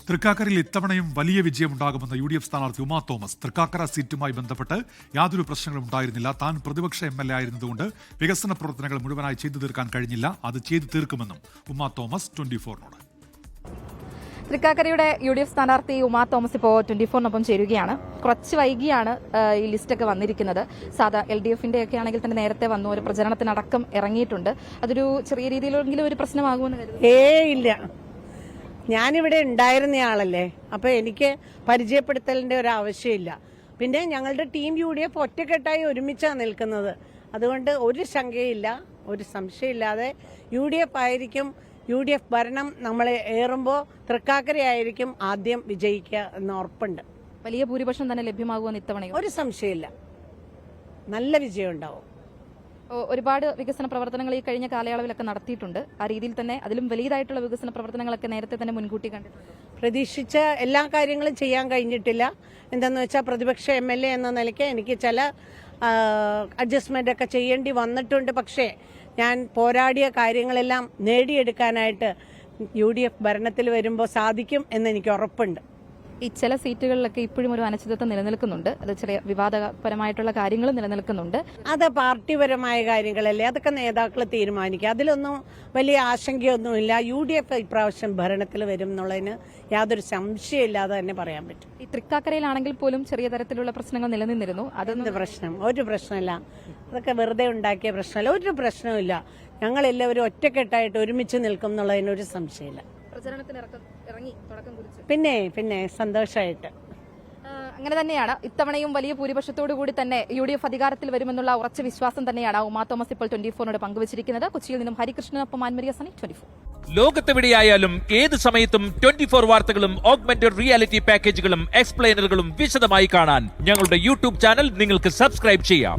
തൃക്കാക്കരയിൽ ഇത്തവണയും വലിയ വിജയമുണ്ടാകുമെന്ന് UDF സ്ഥാനാർത്ഥി ഉമാ തോമസ്. തൃക്കാക്കര സീറ്റുമായി ബന്ധപ്പെട്ട് യാതൊരു പ്രശ്നങ്ങളും ഉണ്ടായിരുന്നില്ല. താൻ പ്രതിപക്ഷ MLA ആയിരുന്നതുകൊണ്ട് വികസന പ്രവർത്തനങ്ങൾ മുഴുവനായി ചെയ്തു തീർക്കാൻ കഴിഞ്ഞില്ല. അത് ചെയ്തു തീർക്കുമെന്നും ഉമാ തോമസ് 24നോട്. തൃക്കാക്കരയുടെ UDF സ്ഥാനാർത്ഥി ഉമാ തോമസ് ഇപ്പോൾ 24നൊപ്പം ചേരുകയാണ്. കുറച്ച് വൈകിയാണ് ഈ ലിസ്റ്റൊക്കെ വന്നിരിക്കുന്നത്. സാധാ LDFന്റെ ഒക്കെ ആണെങ്കിൽ തന്നെ നേരത്തെ വന്നു, ഒരു പ്രചരണത്തിനടക്കം ഇറങ്ങിയിട്ടുണ്ട്. അതൊരു ചെറിയ രീതിയിലെങ്കിലും ഒരു പ്രശ്നമാകുമെന്ന് കരുതുന്നു. ഇല്ല, ഞാനിവിടെ ഉണ്ടായിരുന്നയാളല്ലേ, അപ്പൊ എനിക്ക് പരിചയപ്പെടുത്തലിന്റെ ഒരു ആവശ്യമില്ല. പിന്നെ ഞങ്ങളുടെ ടീം UDF ഒറ്റക്കെട്ടായി ഒരുമിച്ചാണ് നിൽക്കുന്നത്. അതുകൊണ്ട് ഒരു ശങ്കയില്ല, ഒരു സംശയമില്ലാതെ UDF ആയിരിക്കും. UDF ഭരണം നമ്മളെ ഏറുമ്പോൾ തൃക്കാക്കരയായിരിക്കും ആദ്യം വിജയിക്കുക എന്ന് ഉറപ്പുണ്ട്. വലിയ ഭൂരിപക്ഷം തന്നെ ലഭ്യമാകുമെന്ന് ഇത്തവണയും ഒരു സംശയമില്ല, നല്ല വിജയം ഉണ്ടാവും. ഒരുപാട് വികസന പ്രവർത്തനങ്ങൾ ഈ കഴിഞ്ഞ കാലയളവിലൊക്കെ നടത്തിയിട്ടുണ്ട്. ആ രീതിയിൽ തന്നെ അതിലും വലിയതായിട്ടുള്ള വികസന പ്രവർത്തനങ്ങളൊക്കെ നേരത്തെ തന്നെ മുൻകൂട്ടി കണ്ടിട്ടുണ്ട്. പ്രതീക്ഷിച്ച എല്ലാ കാര്യങ്ങളും ചെയ്യാൻ കഴിഞ്ഞിട്ടില്ല. എന്താണെന്ന് വെച്ചാൽ പ്രതിപക്ഷ MLA എന്ന നിലയ്ക്ക് എനിക്ക് ചില അഡ്ജസ്റ്റ്മെന്റ് ഒക്കെ ചെയ്യേണ്ടി വന്നിട്ടുണ്ട്. പക്ഷേ ഞാൻ പോരാടിയ കാര്യങ്ങളെല്ലാം നേടിയെടുക്കാനായിട്ട് UDF ഭരണത്തിൽ വരുമ്പോൾ സാധിക്കും എന്ന് എനിക്ക് ഉറപ്പുണ്ട്. ഈ ചില സീറ്റുകളിലൊക്കെ ഇപ്പോഴും ഒരു അനിശ്ചിതത്വം നിലനിൽക്കുന്നുണ്ട്. അത് ചെറിയ വിവാദപരമായിട്ടുള്ള കാര്യങ്ങൾ നിലനിൽക്കുന്നുണ്ട്. അത് പാർട്ടിപരമായ കാര്യങ്ങളല്ലേ, അതൊക്കെ നേതാക്കൾ തീരുമാനിക്കുക. അതിലൊന്നും വലിയ ആശങ്കയൊന്നുമില്ല. UDF ഇപ്രാവശ്യം ഭരണത്തിൽ വരും എന്നുള്ളതിന് യാതൊരു സംശയമില്ലാതെ തന്നെ പറയാൻ പറ്റും. ഈ തൃക്കാക്കരയിലാണെങ്കിൽ പോലും ചെറിയ തരത്തിലുള്ള പ്രശ്നങ്ങൾ നിലനിന്നിരുന്നു. അതെന്ത് പ്രശ്നം? ഒരു പ്രശ്നമില്ല. അതൊക്കെ വെറുതെ ഉണ്ടാക്കിയ പ്രശ്നമല്ല, ഒരു പ്രശ്നമില്ല. ഞങ്ങളെല്ലാവരും ഒറ്റക്കെട്ടായിട്ട് ഒരുമിച്ച് നിൽക്കും എന്നുള്ളതിനൊരു സംശയമില്ല. പിന്നെ സന്തോഷമായിട്ട് അങ്ങനെ തന്നെയാണ്. ഇത്തവണയും വലിയ ഭൂരിപക്ഷത്തോടു കൂടി തന്നെ UDF അധികാരത്തിൽ വരുമെന്നുള്ള ഉറച്ച വിശ്വാസം തന്നെയാണ് ഉമാ തോമസ് ഇപ്പോൾ 24നോട് പങ്കുവച്ചിരിക്കുന്നത്. കൊച്ചിയിൽ നിന്നും ഹരികൃഷ്ണനൊപ്പം ആൻമരിയ സണി, 24. ലോകത്തെവിടെയായാലും ഏത് സമയത്തും 24 വാർത്തകളും ഓഗ്മെന്റഡ് റിയാലിറ്റി പാക്കേജുകളും എക്സ്പ്ലെയിനറുകളും വിശദമായി കാണാൻ ഞങ്ങളുടെ YouTube ചാനൽ നിങ്ങൾക്ക് സബ്സ്ക്രൈബ് ചെയ്യാം.